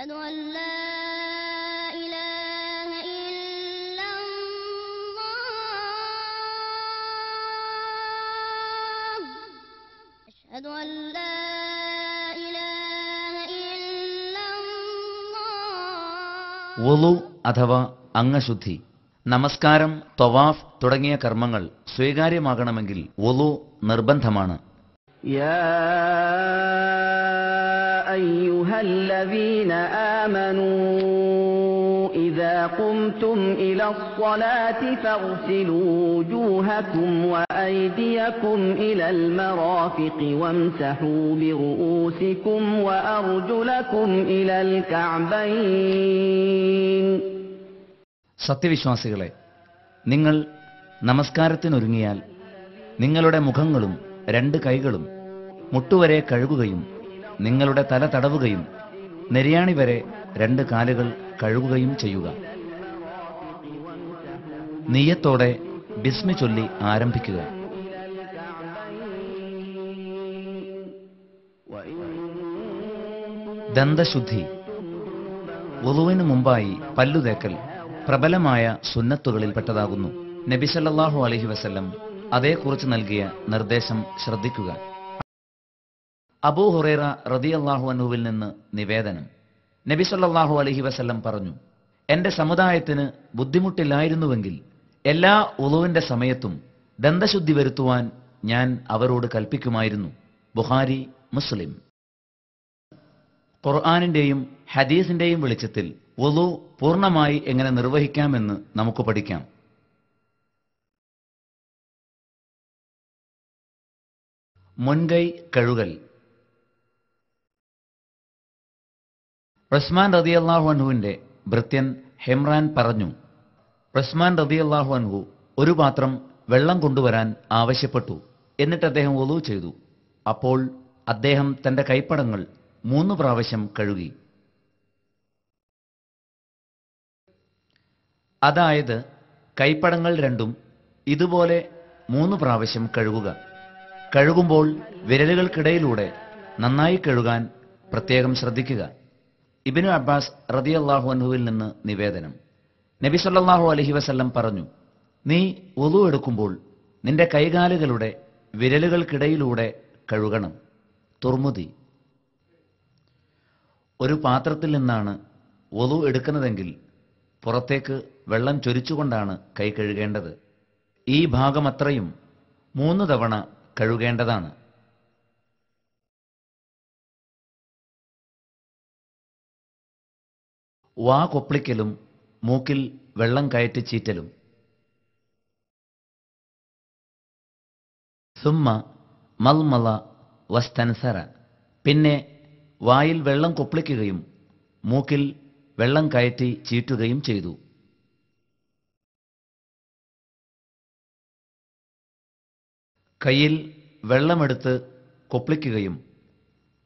أشهد أن لا إله إلا الله أشهد أن لا إله إلا الله വുളു അഥവാ അംഗശുദ്ധി. നമസ്കാരം, തവാഫ് തുടങ്ങിയ കർമ്മങ്ങൾ സ്വീകാര്യമാകണമെങ്കിൽ വുളു നിർബന്ധമാണ്. يا أيها الذين آمنوا إذا قمتم إلى الصلاة فاغسلوا وجوهكم وأيديكم إلى المرافق وامسحوا برؤوسكم وأرجلكم إلى الكعبين. സത്യവിശ്വാസികളെ, നിങ്ങൾ നമസ്കാരത്തിനൊരുങ്ങിയാൽ നിങ്ങളുടെ മുഖങ്ങളും രണ്ട് കൈകളും മുട്ടുവരെ കഴുകുകയും നിങ്ങളുടെ തല തടവുകയും നെരിയാണി വരെ രണ്ട് കാലുകൾ കഴുകുകയും ചെയ്യുക. നിയ്യത്തോടെ ബിസ്മി ചൊല്ലി ആരംഭിക്കുക. ദന്തശുദ്ധി. വുളുവിന് മുമ്പായി പല്ലുതേക്കൽ പ്രബലമായ സുന്നത്തുകളിൽപ്പെട്ടതാകുന്നു. നബി സല്ലല്ലാഹു അലൈഹി വസല്ലം അതേക്കുറിച്ച് നൽകിയ നിർദ്ദേശം ശ്രദ്ധിക്കുക. അബൂ ഹുറൈറ റളിയല്ലാഹു അൻഹുവിൽ നിന്ന് നിവേദനം. നബി സല്ലല്ലാഹു അലൈഹി വസല്ലം പറഞ്ഞു, എന്റെ സമുദായത്തിന് ബുദ്ധിമുട്ടില്ലായിരുന്നുവെങ്കിൽ എല്ലാ വുളുവിന്റെ സമയത്തും ദന്തശുദ്ധി വരുത്തുവാൻ ഞാൻ അവരോട് കൽപ്പിക്കുമായിരുന്നു. ബുഖാരി, മുസ്ലിം. ഖുർആനിന്റെയും ഹദീസിന്റെയും വെളിച്ചത്തിൽ വുളു പൂർണ്ണമായി എങ്ങനെ നിർവഹിക്കാമെന്ന് നമുക്ക് പഠിക്കാം. മുൻകൈ കഴുകൽ. ഉസ്മാൻ റളിയല്ലാഹു അൻഹുവിന്റെ ഭൃത്യൻ ഹിമ്രാൻ പറഞ്ഞു, ഉസ്മാൻ റളിയല്ലാഹു അൻഹു ഒരു പാത്രം വെള്ളം കൊണ്ടുവരാൻ ആവശ്യപ്പെട്ടു. എന്നിട്ട് അദ്ദേഹം വുളു ചെയ്തു. അപ്പോൾ അദ്ദേഹം തന്റെ കൈപ്പടങ്ങൾ 3 പ്രാവശ്യം കഴുകി. അതായത് കൈപ്പടങ്ങൾ രണ്ടും ഇതുപോലെ 3 പ്രാവശ്യം കഴുകുക. കഴുകുമ്പോൾ വിരലുകൾക്കിടയിലൂടെ നന്നായി കഴുകാൻ പ്രത്യേകം ശ്രദ്ധിക്കുക. ഇബ്നു അബ്ബാസ് റളിയല്ലാഹു അൻഹുവിൽ നിന്ന് നിവേദനം. നബി സല്ലല്ലാഹു അലൈഹി വസല്ലം പറഞ്ഞു, നീ വുളു എടുക്കുമ്പോൾ നിന്റെ കൈകാലുകളുടെ വിരലുകൾക്കിടയിലൂടെ കഴുകണം. തുർമുദി. ഒരു പാത്രത്തിൽ നിന്നാണ് വുളു എടുക്കുന്നതെങ്കിൽ പുറത്തേക്ക് വെള്ളം ചൊരിച്ചുകൊണ്ടാണ് കൈ കഴുകേണ്ടത്. ഈ ഭാഗമത്രയും 3 തവണ കഴുകേണ്ടതാണ്. വാ കൊപ്പിളിക്കലും മൂക്കിൽ വെള്ളം കയറ്റി ചീറ്റലും. സുമ്മ മൽമല വസ്തൻസര. പിന്നെ വായിൽ വെള്ളം കൊപ്പിളിക്കുകയും മൂക്കിൽ വെള്ളം കയറ്റി ചീറ്റുകയും ചെയ്തു. കയ്യിൽ വെള്ളമെടുത്ത് കൊപ്പിളിക്കുകയും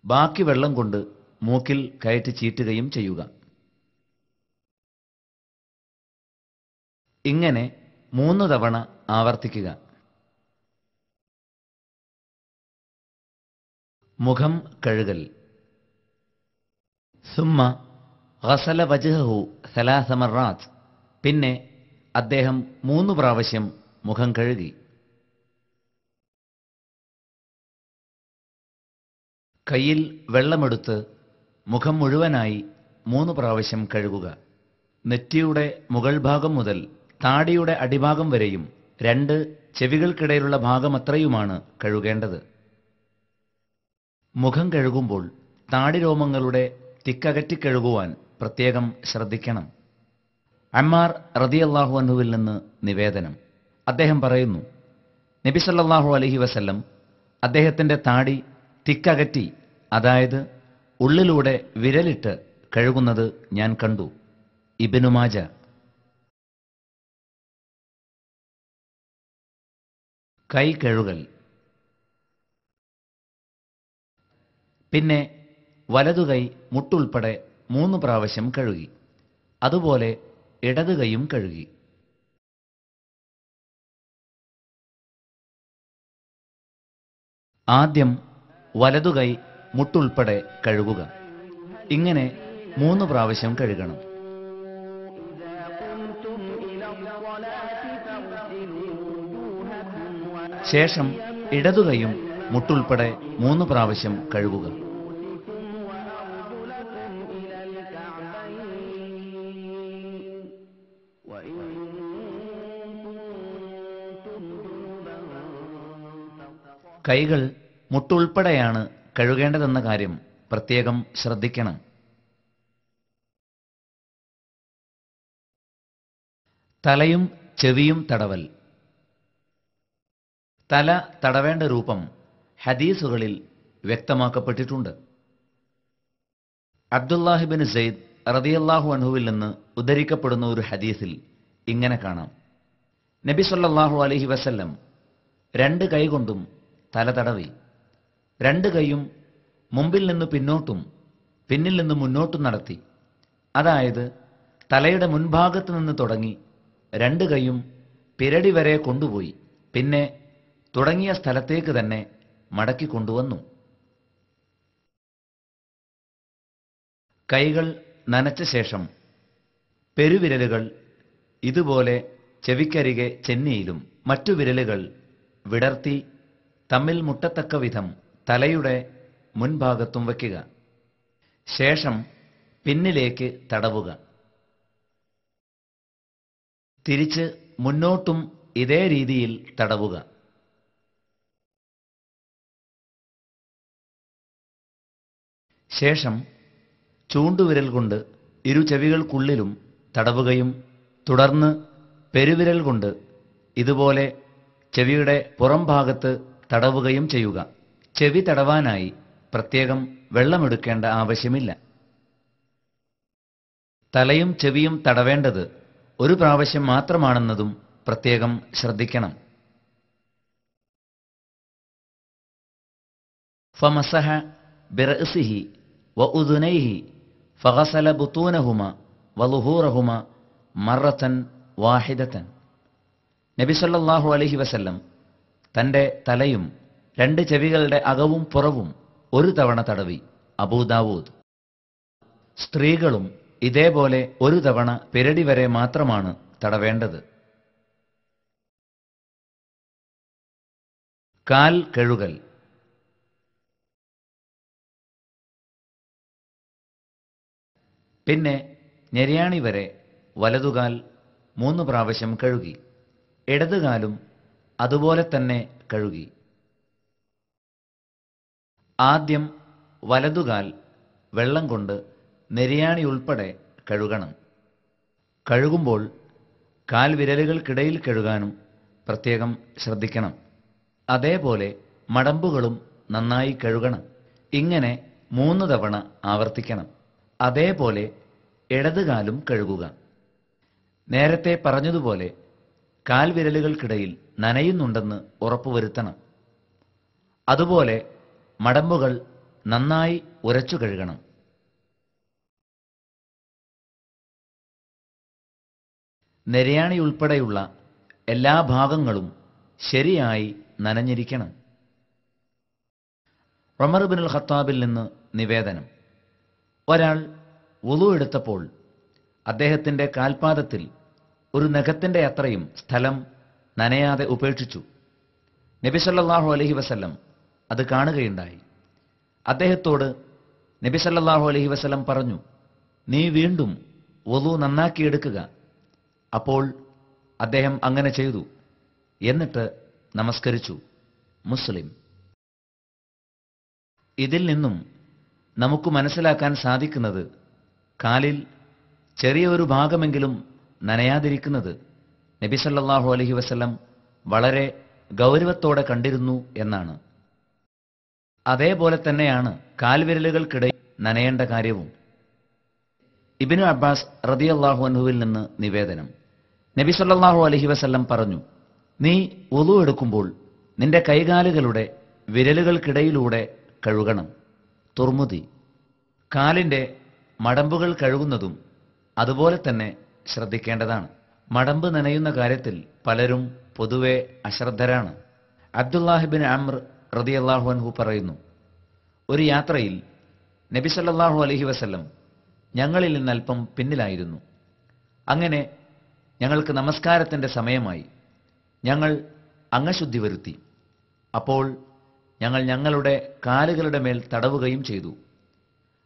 ബാക്കി വെള്ളം കൊണ്ട് മൂക്കിൽ കയറ്റി ചീറ്റുകയും ചെയ്യുക. ഇങ്ങനെ 3 തവണ ആവർത്തിക്കുക. മുഖം കഴുകൽ. സുമ്മ ഗസല വജ്ഹഹു 3 മർറാത്ത്. പിന്നെ അദ്ദേഹം 3 പ്രാവശ്യം മുഖം കഴുകി. കയ്യിൽ വെള്ളമെടുത്ത് മുഖം മുഴുവനായി 3 പ്രാവശ്യം കഴുകുക. നെറ്റിയുടെ മുകൾ ഭാഗം മുതൽ താടിയുടെ അടിഭാഗം വരെയും 2 ചെവികൾക്കിടയിലുള്ള ഭാഗമത്രയുമാണ് കഴുകേണ്ടത്. മുഖം കഴുകുമ്പോൾ താടിരോമങ്ങളുടെ തിക്കകറ്റി കഴുകുവാൻ പ്രത്യേകം ശ്രദ്ധിക്കണം. അമ്മാർ റളിയല്ലാഹു അൻഹുവിൽ നിന്ന് നിവേദനം. അദ്ദേഹം പറയുന്നു, നബി സല്ലല്ലാഹു അലൈഹി വസല്ലം അദ്ദേഹത്തിന്റെ താടി തിക്കകറ്റി, അതായത് ഉള്ളിലൂടെ വിരലിട്ട് കഴുകുന്നത് ഞാൻ കണ്ടു. ഇബ്നു മാജ. കൈ കഴുകൽ. പിന്നെ വലതുകൈ മുട്ടുൾപ്പെടെ 3 പ്രാവശ്യം കഴുകി. അതുപോലെ ഇടതുകൈയും കഴുകി. ആദ്യം വലതുകൈ മുട്ടുൾപ്പെടെ കഴുകുക. ഇങ്ങനെ 3 പ്രാവശ്യം കഴുകണം. ശേഷം ഇടതുകൈയും മുട്ടുൾപ്പെടെ 3 പ്രാവശ്യം കഴുകുക. കൈകൾ മുട്ടുൾപ്പെടെയാണ് കഴുകേണ്ടതെന്ന കാര്യം പ്രത്യേകം ശ്രദ്ധിക്കണം. തലയും ചെവിയും തടവൽ. തല തടവേണ്ട രൂപം ഹദീസുകളിൽ വ്യക്തമാക്കപ്പെട്ടിട്ടുണ്ട്. അബ്ദുല്ലാഹിബിൻ സെയ്ദ് റളിയല്ലാഹു അൻഹുവിൽ നിന്ന് ഉദ്ധരിക്കപ്പെടുന്ന ഒരു ഹദീസിൽ ഇങ്ങനെ കാണാം. നബി സല്ലല്ലാഹു അലൈഹി വസല്ലം 2 കൈകൊണ്ടും തല തടവി. 2 കൈയും മുമ്പിൽ നിന്ന് പിന്നോട്ടും പിന്നിൽ നിന്ന് മുന്നോട്ടും നടത്തി. അതായത് തലയുടെ മുൻഭാഗത്ത് നിന്ന് തുടങ്ങി 2 കൈയും പിരടി വരെ കൊണ്ടുപോയി പിന്നെ തുടങ്ങിയ സ്ഥലത്തേക്ക് തന്നെ മടക്കി കൊണ്ടുവന്നു. കൈകൾ നനച്ച ശേഷം പെരുവിരലുകൾ ഇതുപോലെ ചെവിക്കരികെ ചെന്നിയിലും മറ്റു വിരലുകൾ വിടർത്തി തമ്മിൽ മുട്ടത്തക്ക വിധം തലയുടെ മുൻഭാഗത്തും വയ്ക്കുക. ശേഷം പിന്നിലേക്ക് തടവുക. തിരിച്ച് മുന്നോട്ടും ഇതേ രീതിയിൽ തടവുക. ശേഷം ചൂണ്ടുവിരൽ കൊണ്ട് ഇരു ചെവികൾക്കുള്ളിലും തടവുകയും തുടർന്ന് പെരുവിരൽ കൊണ്ട് ഇതുപോലെ ചെവിയുടെ പുറം ഭാഗത്ത് തടവുകയും ചെയ്യുക. ചെവി തടവാനായി പ്രത്യേകം വെള്ളമെടുക്കേണ്ട ആവശ്യമില്ല. തലയും ചെവിയും തടവേണ്ടത് 1 പ്രാവശ്യം മാത്രമാണെന്നതും പ്രത്യേകം ശ്രദ്ധിക്കണം. ഫമസഹ ബിറഅസിഹി വഉദുനൈഹി ഫഗസല ബുതൂനഹുമ വളുഹൂറഹുമ മറത്തൻ വാഹിദത്തൻ. നബി സല്ലല്ലാഹു അലൈഹി വസല്ലം തന്റെ തലയും 2 ചെവികളുടെ അകവും പുറവും 1 തവണ തടവി. അബൂദാവൂദ്. സ്ത്രീകളും ഇതേപോലെ 1 തവണ പിരടി വരെ മാത്രമാണ് തടവേണ്ടത്. കാൽ കഴുകൽ. പിന്നെ ഞെരിയാണി വരെ വലതുകാൽ 3 പ്രാവശ്യം കഴുകി. ഇടതുകാലും അതുപോലെ തന്നെ കഴുകി. ആദ്യം വലതുകാൽ വെള്ളം കൊണ്ട് നെരിയാണി ഉൾപ്പെടെ കഴുകണം. കഴുകുമ്പോൾ കാൽ വിരലുകൾക്കിടയിൽ കഴുകാനും പ്രത്യേകം ശ്രദ്ധിക്കണം. അതേപോലെ മടമ്പുകളും നന്നായി കഴുകണം. ഇങ്ങനെ 3 തവണ ആവർത്തിക്കണം. അതേപോലെ ഇടതുകാലും കഴുകുക. നേരത്തെ പറഞ്ഞതുപോലെ കാൽവിരലുകൾക്കിടയിൽ നനയുന്നുണ്ടെന്ന് ഉറപ്പുവരുത്തണം. അതുപോലെ മടമ്പുകൾ നന്നായി ഉരച്ചു കഴുകണം. നെരിയാണി ഉൾപ്പെടെയുള്ള എല്ലാ ഭാഗങ്ങളും ശരിയായി നനഞ്ഞിരിക്കണം. ഉമർ ഇബ്നുൽ ഖത്താബിൽ നിന്ന് നിവേദനം. ഒരാൾ വുളു എടുത്തപ്പോൾ അദ്ദേഹത്തിന്റെ കാൽപാദത്തിൽ ഒരു നഖത്തിന്റെ അത്രയും സ്ഥലം നനയാതെ ഉപേക്ഷിച്ചു. നബി സല്ലല്ലാഹു അലൈഹി വസല്ലം അത് കാണുകയുണ്ടായി. അദ്ദേഹത്തോട് നബി സല്ലല്ലാഹു അലൈഹി വസല്ലം പറഞ്ഞു, നീ വീണ്ടും വുളു നന്നാക്കിയെടുക്കുക. അപ്പോൾ അദ്ദേഹം അങ്ങനെ ചെയ്തു. എന്നിട്ട് നമസ്കരിച്ചു. മുസ്ലിം. ഇതിൽ നിന്നും നമുക്ക് മനസ്സിലാക്കാൻ സാധിക്കുന്നത് കാലിൽ ചെറിയൊരു ഭാഗമെങ്കിലും നനയാതിരിക്കുന്നത് നബി സല്ലല്ലാഹു അലൈഹി വസല്ലം വളരെ ഗൗരവത്തോടെ കണ്ടിരുന്നു എന്നാണ്. അതേപോലെ തന്നെയാണ് കാൽവിരലുകൾക്കിടയിൽ നനയേണ്ട കാര്യവും. ഇബ്നു അബ്ബാസ് റളിയല്ലാഹു അൻഹുവിൽ നിന്ന് നിവേദനം. നബി സല്ലല്ലാഹു അലൈഹി വസല്ലം പറഞ്ഞു, നീ വുളു എടുക്കുമ്പോൾ നിന്റെ കൈകാലുകളുടെ വിരലുകൾക്കിടയിലൂടെ കഴുകണം. തുർമുദി. കാലിന്റെ മടമ്പുകൾ കഴുകുന്നതും അതുപോലെ തന്നെ ശ്രദ്ധിക്കേണ്ടതാണ്. മടമ്പ് നനയുന്ന കാര്യത്തിൽ പലരും പൊതുവെ അശ്രദ്ധരാണ്. അബ്ദുല്ലാഹിബിൻ അംർ റളിയല്ലാഹു അൻഹു പറയുന്നു, ഒരു യാത്രയിൽ നബി സല്ലല്ലാഹു അലൈഹി വസല്ലം ഞങ്ങളിൽ നിന്നല്പം പിന്നിലായിരുന്നു. അങ്ങനെ ഞങ്ങൾക്ക് നമസ്കാരത്തിന്റെ സമയമായി. ഞങ്ങൾ അംഗശുദ്ധി വരുത്തി. അപ്പോൾ ഞങ്ങൾ ഞങ്ങളുടെ കാലുകളുടെ മേൽ തടവുകയും ചെയ്തു.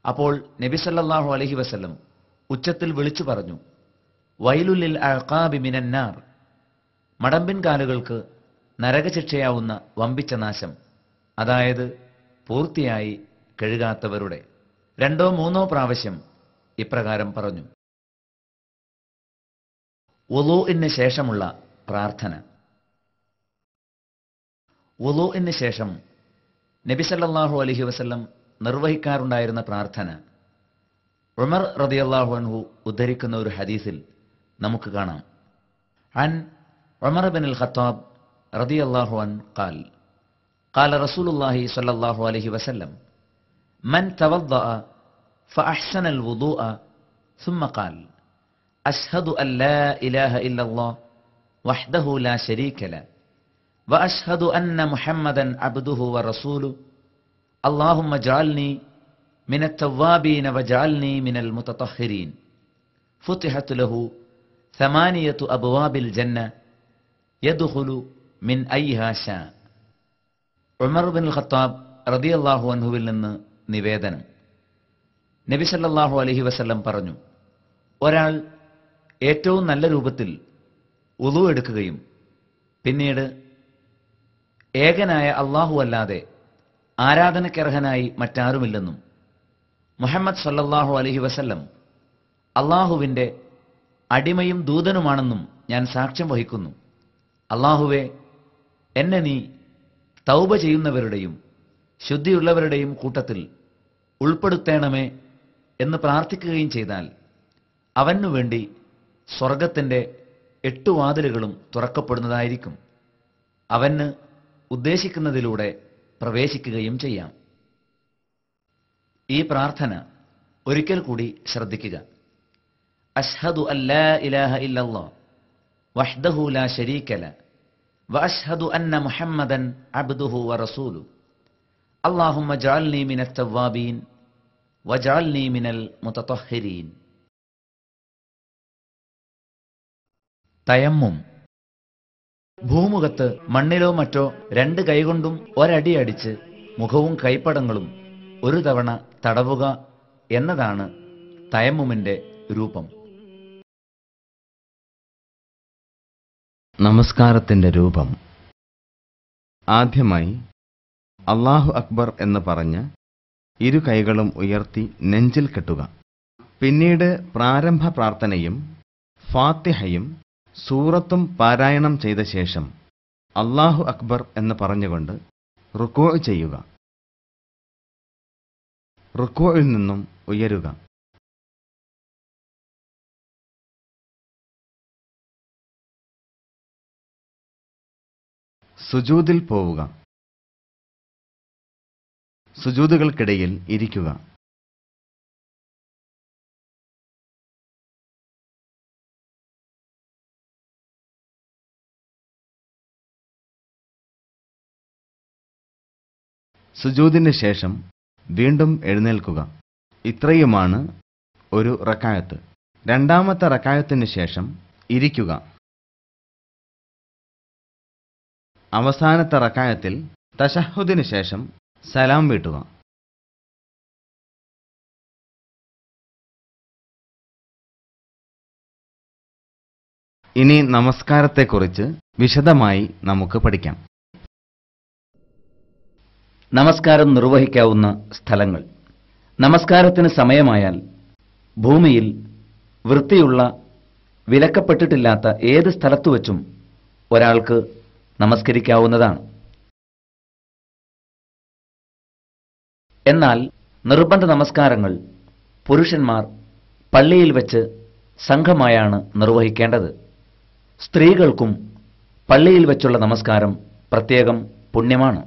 അപ്പോൾ നബി സല്ലല്ലാഹു അലൈഹി വസല്ലം ഉച്ചത്തിൽ വിളിച്ചു പറഞ്ഞു, വൈലുലിൽ അഅഖാബി മിനന്നാർ, മടമ്പിൻ കാലുകൾക്ക് നരകശിക്ഷയാവുന്ന വമ്പിച്ച നാശം, അതായത് പൂർത്തിയായി കഴുകാത്തവരുടെ. 2 or 3 പ്രാവശ്യം ഇപ്രകാരം പറഞ്ഞു. വുളൂഇന് ശേഷമുള്ള പ്രാർത്ഥന. വുളൂഇന് ശേഷം നബി സല്ലല്ലാഹു അലൈഹി വസല്ലം നിർവഹിക്കാറുണ്ടായിരുന്ന പ്രാർത്ഥന ഉമർ റളിയല്ലാഹു അൻഹു ഉദ്ധരിക്കുന്ന ഒരു ഹദീസിൽ നമുക്ക് കാണാം. അൻ ഉമർ ഇബ്നുൽ ഖത്താബ് റളിയല്ലാഹു അൻഹു ഖാൽ ഖാല റസൂലുള്ളാഹി സ്വല്ലല്ലാഹു അലൈഹി വസല്ലം മൻ തവദ്ദഅ ഫഅഹ്സന الوضوء ثم قال أشهد أن لا إله إلا الله وحده لا شريك له وأشهد أن محمدا عبده ورسوله اللهم اجعلني من التوابين واجعلني من المتطهرين فتحت له 8 أبواب الجنة يدخل من أيها شاء. ഉമർ ബിൻ ഖത്താബ് റളിയല്ലാഹു അൻഹുവിൽ നിന്ന് നിവേദനം. നബി സല്ലല്ലാഹു അലൈഹി വസല്ലം പറഞ്ഞു, ഒരാൾ ഏറ്റവും നല്ല രൂപത്തിൽ വുളു എടുക്കുകയും പിന്നീട് ഏകനായ അല്ലാഹു അല്ലാതെ ആരാധനക്കർഹനായി മറ്റാരുമില്ലെന്നും മുഹമ്മദ് സല്ലല്ലാഹു അലൈഹി വസല്ലം അല്ലാഹുവിന്റെ അടിമയും ദൂതനുമാണെന്നും ഞാൻ സാക്ഷ്യം വഹിക്കുന്നു. അല്ലാഹുവേ, എന്നെ നീ തൗബ ചെയ്യുന്നവരുടെയും ശുദ്ധിയുള്ളവരുടെയും കൂട്ടത്തിൽ ഉൾപ്പെടുത്തേണമേ എന്ന് പ്രാർത്ഥിക്കുകയും ചെയ്താൽ അവനു വേണ്ടി സ്വർഗത്തിന്റെ 8 വാതിലുകളും തുറക്കപ്പെടുന്നതായിരിക്കും. അവന് ഉദ്ദേശിക്കുന്നതിലൂടെ പ്രവേശിക്കുകയും ചെയ്യാം. ഈ പ്രാർത്ഥന ഒരിക്കൽ കൂടി ശ്രദ്ധിക്കുക. അഷ്ഹദു അല്ലാ ഇലാഹ ഇല്ലല്ലാഹ് വഹ്ദഹു ലാ ശരീക ലഹ് വഅഷ്ഹദു അന്ന മുഹമ്മദൻ അബ്ദുഹു വറസൂലുഹു അല്ലാഹുമ്മ ജഅൽനി മിനത് തവ്വാബീൻ വജഅൽനി മിനൽ മുതതഹ്ഹിരീൻ. തയമ്മും. ഭൂമുഖത്ത് മണ്ണിലോ മറ്റോ 2 കൈകൊണ്ടും ഒരടി അടിച്ച് മുഖവും കൈപ്പടങ്ങളും ഒരു തവണ തടവുക എന്നതാണ് തയമ്മുമിന്റെ രൂപം. നമസ്കാരത്തിന്റെ രൂപം. ആദ്യമായി അല്ലാഹു അക്ബർ എന്ന് പറഞ്ഞ് 2 കൈകളും ഉയർത്തി നെഞ്ചിൽ കെട്ടുക. പിന്നീട് പ്രാരംഭ പ്രാർത്ഥനയും ഫാത്തിഹയും സൂറത്തും പാരായണം ചെയ്ത ശേഷം അല്ലാഹു അക്ബർ എന്ന് പറഞ്ഞുകൊണ്ട് റുക്കൂ ചെയ്യുക. റുക്കൂയിൽ നിന്നും ഉയരുക. സുജൂദിൽ പോവുക. സുജൂദുകൾക്കിടയിൽ ഇരിക്കുക. സുജൂദിന് ശേഷം വീണ്ടും എഴുന്നേൽക്കുക. ഇത്രയുമാണ് ഒരു റക്അത്ത്. രണ്ടാമത്തെ റക്അത്തിന് ശേഷം ഇരിക്കുക. അവസാനത്തെ റക്അത്തിൽ തശഹുദിന് ശേഷം സലാം വീട്ടുക. ഇനി നമസ്കാരത്തെക്കുറിച്ച് വിശദമായി നമുക്ക് പഠിക്കാം. നമസ്കാരം നിർവഹിക്കാവുന്ന സ്ഥലങ്ങൾ. നമസ്കാരത്തിന് സമയമായാൽ ഭൂമിയിൽ വൃത്തിയുള്ള വിലക്കപ്പെട്ടിട്ടില്ലാത്ത ഏത് സ്ഥലത്തു വച്ചും ഒരാൾക്ക് നമസ്കരിക്കാവുന്നതാണ്. എന്നാൽ നിർബന്ധ നമസ്കാരങ്ങൾ പുരുഷന്മാർ പള്ളിയിൽ വെച്ച് സംഘമായാണ് നിർവഹിക്കേണ്ടത്. സ്ത്രീകൾക്കും പള്ളിയിൽ വെച്ചുള്ള നമസ്കാരം പ്രത്യേകം പുണ്യമാണ്.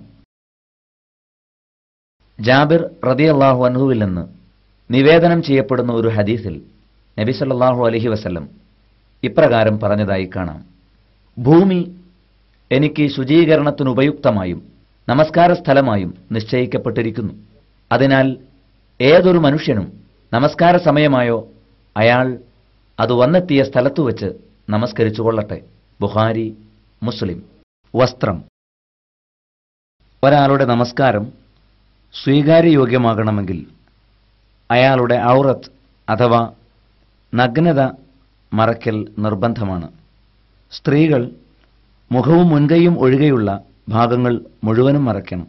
ജാബിർ റളിയല്ലാഹു അൻഹുവിൽ നിന്ന് നിവേദനം ചെയ്യപ്പെടുന്ന ഒരു ഹദീസിൽ നബി സല്ലല്ലാഹു അലൈഹി വസല്ലം ഇപ്രകാരം പറഞ്ഞതായി കാണാം. ഭൂമി എനിക്ക് ശുചീകരണത്തിനുപയുക്തമായും നമസ്കാര സ്ഥലമായും നിശ്ചയിക്കപ്പെട്ടിരിക്കുന്നു. അതിനാൽ ഏതൊരു മനുഷ്യനും നമസ്കാര സമയമായോ അയാൾ അത് വന്നെത്തിയ സ്ഥലത്തു വെച്ച് നമസ്കരിച്ചു കൊള്ളട്ടെ. ബുഖാരി, മുസ്ലിം. വസ്ത്രം. ഒരാളുടെ നമസ്കാരം സ്വീകാര്യയോഗ്യമാകണമെങ്കിൽ അയാളുടെ ഔറത്ത് അഥവാ നഗ്നത മറയ്ക്കൽ നിർബന്ധമാണ്. സ്ത്രീകൾ മുഖവും മുൻകൈയും ഒഴികെയുള്ള ഭാഗങ്ങൾ മുഴുവനും മറയ്ക്കണം.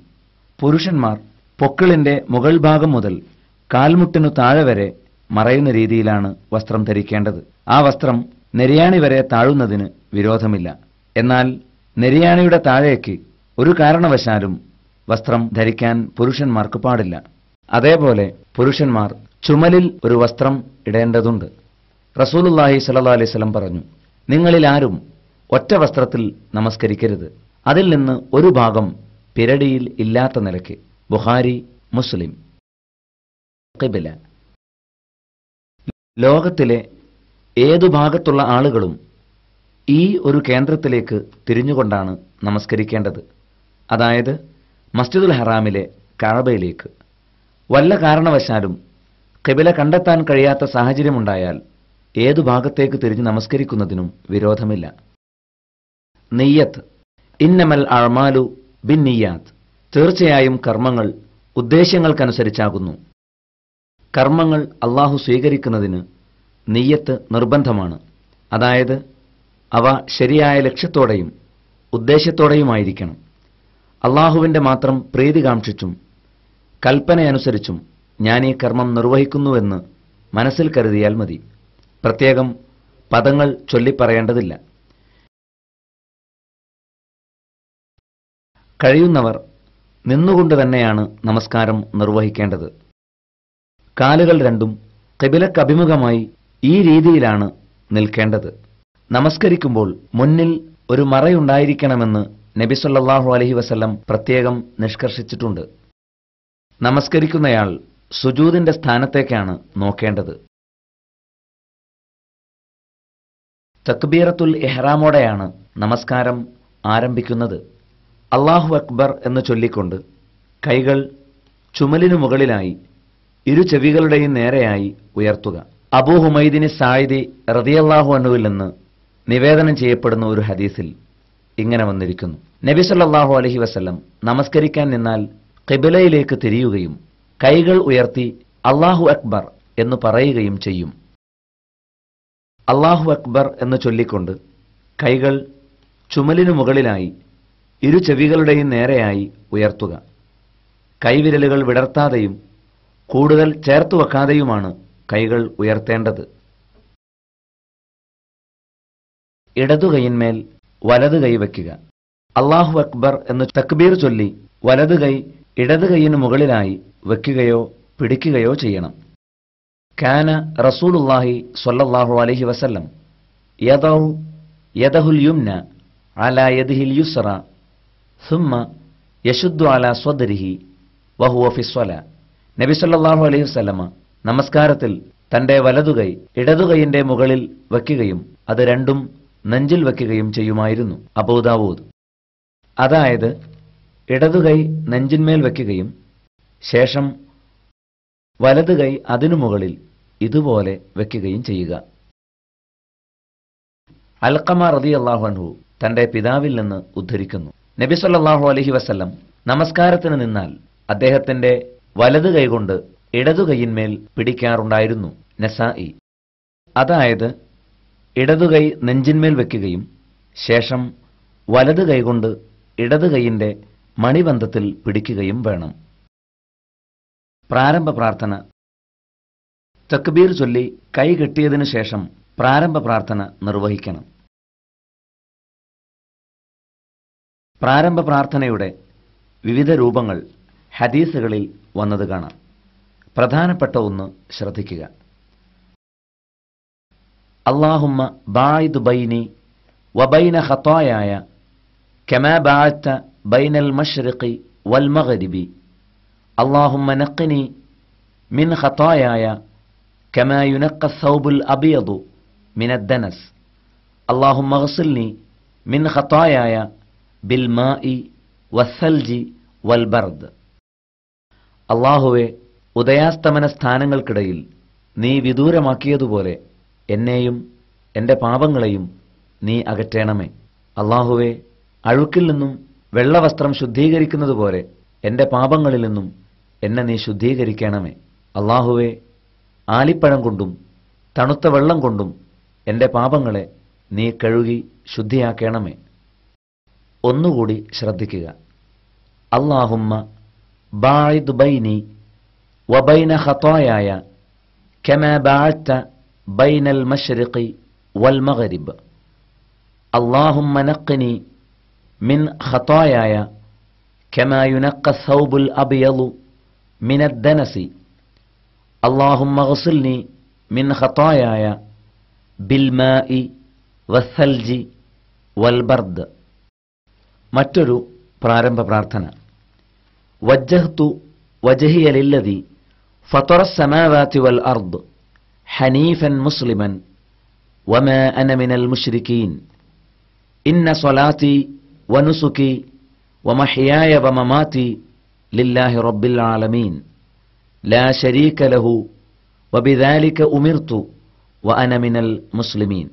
പുരുഷന്മാർ പൊക്കിളിന്റെ മുകൾ ഭാഗം മുതൽ കാൽമുട്ടിനു താഴെ വരെ മറയുന്ന രീതിയിലാണ് വസ്ത്രം ധരിക്കേണ്ടത്. ആ വസ്ത്രം നെരിയാണി വരെ താഴുന്നതിന് വിരോധമില്ല. എന്നാൽ നെരിയാണിയുടെ താഴേക്ക് ഒരു കാരണവശാലും വസ്ത്രം ധരിക്കാൻ പുരുഷന്മാർക്ക് പാടില്ല. അതേപോലെ പുരുഷന്മാർ ചുമലിൽ ഒരു വസ്ത്രം ഇടേണ്ടതുണ്ട്. റസൂലുള്ളാഹി സ്വല്ലല്ലാഹു അലൈഹി വസല്ലം പറഞ്ഞു, നിങ്ങളിൽ ആരും ഒറ്റ വസ്ത്രത്തിൽ നമസ്കരിക്കരുത്, അതിൽ നിന്ന് ഒരു ഭാഗം പിരടിയിൽ ഇല്ലാത്ത നിലയ്ക്ക്. ബുഖാരി, മുസ്ലിം. ഖിബ്ല. ലോകത്തിലെ ഏതു ഭാഗത്തുള്ള ആളുകളും ഈ ഒരു കേന്ദ്രത്തിലേക്ക് തിരിഞ്ഞുകൊണ്ടാണ് നമസ്കരിക്കേണ്ടത്. അതായത് മസ്ജിദുൽ ഹറാമിലെ കഅബയിലേക്ക്. വല്ല കാരണവശാലും ഖിബ്ല കണ്ടെത്താൻ കഴിയാത്ത സാഹചര്യമുണ്ടായാൽ ഏതു ഭാഗത്തേക്ക് തിരിഞ്ഞ് നമസ്കരിക്കുന്നതിനും വിരോധമില്ല. നിയ്യത്ത്. ഇന്നമൽ അഅ്മാലു ബിന്നിയ്യാത്ത്. തീർച്ചയായും കർമ്മങ്ങൾ ഉദ്ദേശ്യങ്ങൾക്കനുസരിച്ചാകുന്നു. കർമ്മങ്ങൾ അള്ളാഹു സ്വീകരിക്കുന്നതിന് നിയ്യത്ത് നിർബന്ധമാണ്. അതായത് അവ ശരിയായ ലക്ഷ്യത്തോടെയും ഉദ്ദേശ്യത്തോടെയുമായിരിക്കണം. അള്ളാഹുവിന്റെ മാത്രം പ്രീതി കാംക്ഷിച്ചും കൽപ്പനയനുസരിച്ചും ഞാൻ ഈ കർമ്മം നിർവഹിക്കുന്നുവെന്ന് മനസ്സിൽ കരുതിയാൽ മതി. പ്രത്യേകം പദങ്ങൾ ചൊല്ലിപ്പറയേണ്ടതില്ല. കഴിയുന്നവർ നിന്നുകൊണ്ട് തന്നെയാണ് നമസ്കാരം നിർവഹിക്കേണ്ടത്. കാലുകൾ രണ്ടും ഖിബ്ലക്കഭിമുഖമായി ഈ രീതിയിലാണ് നിൽക്കേണ്ടത്. നമസ്കരിക്കുമ്പോൾ മുന്നിൽ ഒരു മറയുണ്ടായിരിക്കണമെന്ന് നബി സല്ലല്ലാഹു അലൈഹി വസല്ലം പ്രത്യേകം നിഷ്കർഷിച്ചിട്ടുണ്ട്. നമസ്കരിക്കുന്നയാൾ സുജൂദിന്റെ സ്ഥാനത്തേക്കാണ് നോക്കേണ്ടത്. തക്ബീറത്തുൽ ഇഹ്റാമോടെയാണ് നമസ്കാരം ആരംഭിക്കുന്നത്. അല്ലാഹു അക്ബർ എന്ന് ചൊല്ലിക്കൊണ്ട് കൈകൾ ചുമലിനു മുകളിലായി ഇരു ചെവികളുടെയും നേരെയായി ഉയർത്തുക. അബൂ ഹുമൈദിനി സായിദി റളിയല്ലാഹു അൻഹുവിൽ നിന്ന് നിവേദനം ചെയ്യപ്പെടുന്ന ഒരു ഹദീസിൽ ഇങ്ങനെ വന്നിരിക്കുന്നു, നബി സല്ലല്ലാഹു അലൈഹി വസല്ലം നമസ്കരിക്കാൻ നിന്നാൽ ഖിബ്ലയിലേക്ക് തിരിയുകയും കൈകൾ ഉയർത്തി അല്ലാഹു അക്ബർ എന്ന് പറയുകയും ചെയ്യും. അല്ലാഹു അക്ബർ എന്ന് ചൊല്ലിക്കൊണ്ട് കൈകൾ ചുമലിനു മുകളിലായി ഇരു ചെവികളുടെയും നേരെയായി ഉയർത്തുക. കൈവിരലുകൾ വിടർത്താതെയും കൂടുതൽ ചേർത്തു വെക്കാതെയുമാണ് കൈകൾ ഉയർത്തേണ്ടത്. ഇടതുകൈയിന്മേൽ വലതു കൈ വയ്ക്കുക. അല്ലാഹു അക്ബർ എന്ന് തക്ബീർ ചൊല്ലി വലതു കൈ ഇടതു കൈയിന് മുകളിലായി വയ്ക്കുകയോ പിടിക്കുകയോ ചെയ്യണം. കാന റസൂലുള്ളാഹി സ്വല്ലല്ലാഹു അലൈഹി വസല്ലം യദഉ യദഹുൽ യുംന അലാ യദിഹിൽ യുസ്റ സുമ്മ യശുദ്ദു അലാ സ്വദ്രിഹി വഹുവ ഫിസ്വലാ. നബി സല്ലല്ലാഹു അലൈഹി വസല്ലമ നമസ്കാരത്തിൽ തന്റെ വലതുകൈ ഇടതുകൈയിന്റെ മുകളിൽ വയ്ക്കുകയും അത് രണ്ടും നെഞ്ചിൽ വയ്ക്കുകയും ചെയ്യുമായിരുന്നു. അബൂദാവൂദ്. അതായത് ഇടതുകൈ നെഞ്ചിന്മേൽ വയ്ക്കുകയും ശേഷം വലതുകൈ അതിനു മുകളിൽ ഇതുപോലെ വയ്ക്കുകയും ചെയ്യുക. അൽഖമ റളിയല്ലാഹു അൻഹു തന്റെ പിതാവിൽ നിന്ന് ഉദ്ധരിക്കുന്നു, നബി സല്ലല്ലാഹു അലൈഹി വസല്ലം നമസ്കാരത്തിന് നിന്നാൽ അദ്ദേഹത്തിന്റെ വലതു കൈകൊണ്ട് ഇടതുകൈയിന്മേൽ പിടിക്കാറുണ്ടായിരുന്നു. നസായി. അതായത് ഇടതുകൈ നെഞ്ചിന്മേൽ വയ്ക്കുകയും ശേഷം വലതു കൈകൊണ്ട് ഇടതുകൈയിന്റെ മണിബന്ധത്തിൽ പിടിക്കുകയും വേണം. പ്രാരംഭ പ്രാർത്ഥന. തക്ബീർ ചൊല്ലി കൈ കെട്ടിയതിനു ശേഷം പ്രാരംഭ പ്രാർത്ഥന നിർവഹിക്കണം. പ്രാരംഭ പ്രാർത്ഥനയുടെ വിവിധ രൂപങ്ങൾ ഹദീസുകളിൽ വന്നത് കാണാം. പ്രധാനപ്പെട്ട ഒന്ന് ശ്രദ്ധിക്കുക. അല്ലാഹുമ്മ ബാഇദ് ബൈനി വബൈന ഖതായായ കമാ ബഅഅത ബൈനൽ മശ്രിഖി വൽ മഗ്രിബി. അല്ലാഹുമ്മ നഖ്നി മിൻ ഖതായായ കമാ യുനഖ്ഖ الثوبുൽ അബിയദു മിൻ അദ്ദനസ്. അല്ലാഹുമ്മ ഗ്സിൽനി മിൻ ഖതായായ ബിൽ മാഇ വസ്സൽജി വൽ ബർദ്. അല്ലാഹുവേ, ഉദയാസ്തമന സ്ഥാനങ്ങൾക്കിടയിൽ നീ വിദൂരമാക്കിയതുപോലെ എന്നെയും എൻ്റെ പാപങ്ങളെയും നീ അകറ്റേണമേ. അല്ലാഹുവേ, അഴുക്കിൽ നിന്നും വെള്ളവസ്ത്രം ശുദ്ധീകരിക്കുന്നതുപോലെ എൻ്റെ പാപങ്ങളിൽ നിന്നും എന്നെ നീ ശുദ്ധീകരിക്കണമേ. അല്ലാഹുവേ, ആലിപ്പഴം കൊണ്ടും തണുത്ത വെള്ളം കൊണ്ടും എൻ്റെ പാപങ്ങളെ നീ കഴുകി ശുദ്ധിയാക്കണമേ. ഒന്നുകൂടി ശ്രദ്ധിക്കുക. അല്ലാഹുമ്മ ബാഇദ് ബൈനി വബൈന ഖതായായ കമാ ബഅദ്ത ബൈനൽ മശ്രിഖി വൽ മഗ്രിബ്. അല്ലാഹുമ്മ നഖ്നി മിൻ ഖതായായ കമാ യുനഖ്ഖ الثوبുൽ അബ്യളു മിന الدنس. അല്ലാഹുമ്മ ഗ്സിൽനി മിൻ ഖതായായ ബിൽമാഇ വസ്സൽജി വൽബർദ്. മറ്റൊരു പ്രാരംഭ പ്രാർത്ഥന. വജ്ജഹ്തു വജ്ഹിയ ലില്ലദി ഫതറ السماوات والأرض ഹനീഫൻ മുസ്ലിമൻ വമാ അന മിനൽ മുശ്രികീൻ. ഇന്ന സ്വലാത്തി വനുസുകി വമഹ്യായ വമമാതി ലില്ലാഹി റബ്ബിൽ ആലമീൻ ലാ ശരീക ലഹു വബിദാലിക ഉമിർതു വഅന മിനൽ മുസ്ലിമീൻ.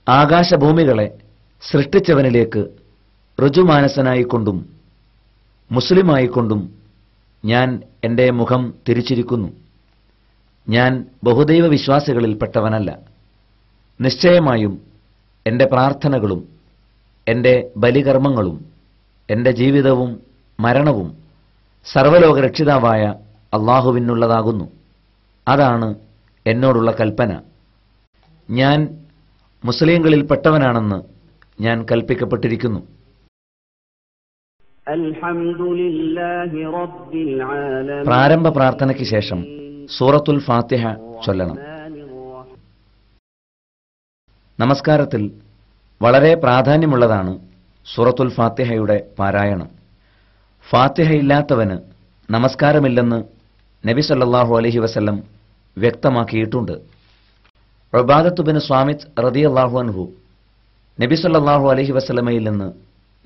ആകാശഭൂമികളെ സൃഷ്ടിച്ചവനിലേക്ക് ഋജുമാനസനായിക്കൊണ്ടും മുസ്ലിമായിക്കൊണ്ടും ഞാൻ എൻ്റെ മുഖം തിരിച്ചിരിക്കുന്നു. ഞാൻ ബഹുദൈവ വിശ്വാസികളിൽപ്പെട്ടവനല്ല. നിശ്ചയമായും എൻ്റെ പ്രാർത്ഥനകളും എൻ്റെ ബലികർമ്മങ്ങളും എൻ്റെ ജീവിതവും മരണവും സർവ്വലോക രക്ഷിതാവായ അള്ളാഹുവിനുള്ളതാകുന്നു. അതാണ് എന്നോടുള്ള കൽപ്പന. ഞാൻ മുസ്ലിങ്ങളിൽപ്പെട്ടവനാണെന്ന് ഞാൻ കൽപ്പിക്കപ്പെട്ടിരിക്കുന്നു. അൽഹംദുലില്ലാഹി റബ്ബിൽ ആലമീൻ. പ്രാരംഭ പ്രാർത്ഥനയ്ക്ക് ശേഷം സൂറത്തുൽ ഫാത്തിഹ ചൊല്ലണം. നമസ്കാരത്തിൽ വളരെ പ്രാധാന്യമുള്ളതാണ് സൂറത്തുൽ ഫാത്തിഹയുടെ പാരായണം. ഫാത്തിഹയില്ലാത്തവന് നമസ്കാരമില്ലെന്ന് നബി സല്ലല്ലാഹു അലൈഹി വസല്ലം വ്യക്തമാക്കിയിട്ടുണ്ട്. ഉബാദത്ത് ബിൻ സ്വാമിത് റളിയല്ലാഹു അൻഹു നബി സല്ലല്ലാഹു അലൈഹി വസല്ലമയിൽ നിന്ന്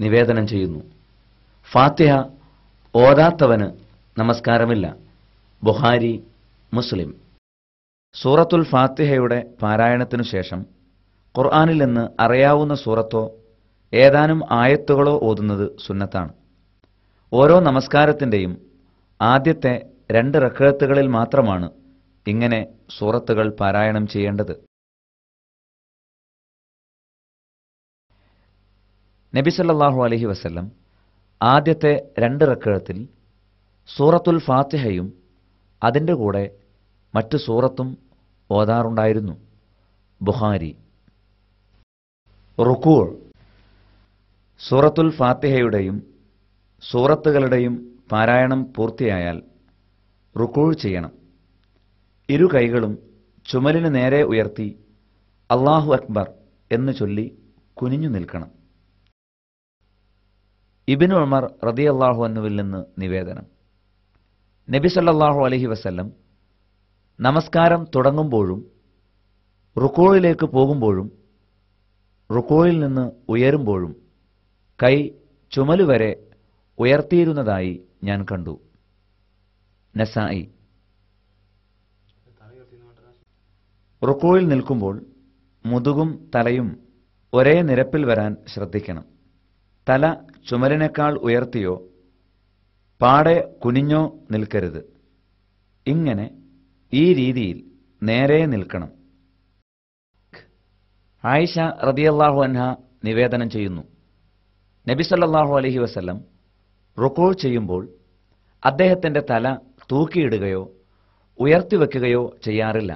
നിവേദനം ചെയ്യുന്നു, ഫാത്തിഹ ഓതാത്തവന് നമസ്കാരമില്ല. ബുഖാരി, മുസ്ലിം. സൂറത്തുൽ ഫാത്തിഹയുടെ പാരായണത്തിനു ശേഷം ഖുർആനിൽ നിന്ന് അറിയാവുന്ന സൂറത്തോ ഏതാനും ആയത്തുകളോ ഓതുന്നത് സുന്നത്താണ്. ഓരോ നമസ്കാരത്തിൻ്റെയും ആദ്യത്തെ 2 റക്അത്തുകളിൽ മാത്രമാണ് ഇങ്ങനെ സൂറത്തുകൾ പാരായണം ചെയ്യേണ്ടത്. നബി സല്ലല്ലാഹു അലൈഹി വസല്ലം ആദ്യത്തെ 2 റക്അത്തിൽ സൂറത്തുൽ ഫാത്തിഹയും അതിൻ്റെ കൂടെ മറ്റു സൂറത്തും ഓതാറുണ്ടായിരുന്നു. ബുഖാരി. റുക്കൂ. സൂറത്തുൽ ഫാത്തിഹയുടെയും സൂറത്തുകളുടെയും പാരായണം പൂർത്തിയായാൽ റുക്കൂ ചെയ്യണം. ഇരു കൈകളും ചുമലിന് നേരെ ഉയർത്തി അല്ലാഹു അക്ബർ എന്ന് ചൊല്ലി കുനിഞ്ഞു നിൽക്കണം. ഇബ്നു ഉമർ റളിയല്ലാഹു അൻഹുവിൽ നിന്ന് നിവേദനം. നബി സല്ലല്ലാഹു അലൈഹി വസല്ലം നമസ്കാരം തുടങ്ങുമ്പോഴും റുക്കോയിലേക്ക് പോകുമ്പോഴും റുക്കോയിൽ നിന്ന് ഉയരുമ്പോഴും കൈ ചുമലുവരെ ഉയർത്തിയിരുന്നതായി ഞാൻ കണ്ടു. നസായി. റുക്കോയിൽ നിൽക്കുമ്പോൾ മുതുകും തലയും ഒരേ നിരപ്പിൽ വരാൻ ശ്രദ്ധിക്കണം. തല ചുമലിനേക്കാൾ ഉയർത്തിയോ പാടെ കുനിഞ്ഞോ നിൽക്കരുത്. ഇങ്ങനെ ഈ രീതിയിൽ നേരെ നിൽക്കണം. ആയിഷ റളിയല്ലാഹു അൻഹ നിവേദനം ചെയ്യുന്നു, നബി സല്ലല്ലാഹു അലൈഹി വസല്ലം റുക്കൂ ചെയ്യുമ്പോൾ അദ്ദേഹത്തിൻ്റെ തല തൂക്കിയിടുകയോ ഉയർത്തിവെക്കുകയോ ചെയ്യാറില്ല.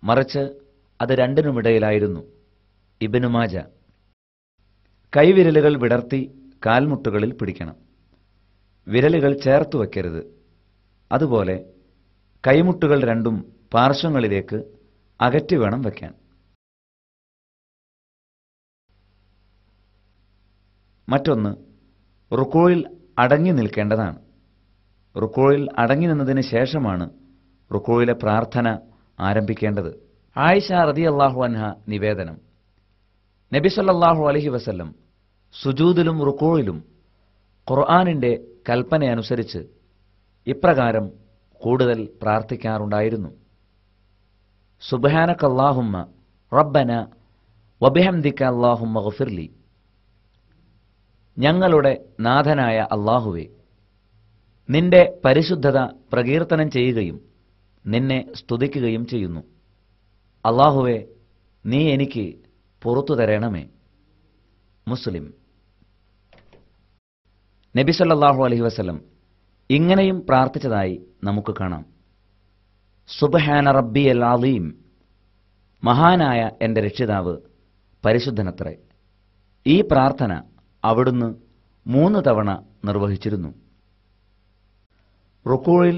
മറിച്ച് അത് രണ്ടിനുമിടയിലായിരുന്നു. ഇബ്നു മാജ. കൈവിരലുകൾ വിടർത്തി കാൽമുട്ടുകളിൽ പിടിക്കണം. വിരലുകൾ ചേർത്ത് വയ്ക്കരുത്. അതുപോലെ കൈമുട്ടുകൾ രണ്ടും പാർശ്വങ്ങളിലേക്ക് അകറ്റി വേണം വയ്ക്കാൻ. മറ്റൊന്ന്, റുക്കോയിൽ അടങ്ങി നിൽക്കേണ്ടതാണ്. റുക്കോയിൽ അടങ്ങി നിന്നതിന് ശേഷമാണ് റുക്കോയിലെ പ്രാർത്ഥന ആരംഭിക്കേണ്ടത്. ആയിഷ റളിയല്ലാഹു അൻഹ നിവേദനം. നബി സല്ലല്ലാഹു അലൈഹി വസല്ലം സുജൂദിലും റുക്കോയിലും ഖുർആനിൻ്റെ കൽപ്പനയനുസരിച്ച് ഇപ്രകാരം കൂടുതൽ പ്രാർത്ഥിക്കാറുണ്ടായിരുന്നു. സുബ്ഹാനക അല്ലാഹുമ്മ റബ്ബന വബിഹംദിക അല്ലാഹുമ്മ ഗഫിർലി. ഞങ്ങളുടെ നാഥനായ അല്ലാഹുവേ, നിന്റെ പരിശുദ്ധത പ്രകീർത്തനം ചെയ്യുകയും നിന്നെ സ്തുതിക്കുകയും ചെയ്യുന്നു. അല്ലാഹുവേ, നീ എനിക്ക് പുറത്തു തരണമേ. മുസ്ലിം. നബി സല്ലല്ലാഹു അലൈഹി വസല്ലം ഇങ്ങനെയും പ്രാർത്ഥിച്ചതായി നമുക്ക് കാണാം. സുബ്ഹാന റബ്ബിയൽ അളീം. മഹാനായ എൻ്റെ രക്ഷിതാവ് പരിശുദ്ധനത്രേ. ഈ പ്രാർത്ഥന അവിടുന്ന് 3 തവണ നിർവഹിച്ചിരുന്നു. റുക്കൂയിൽ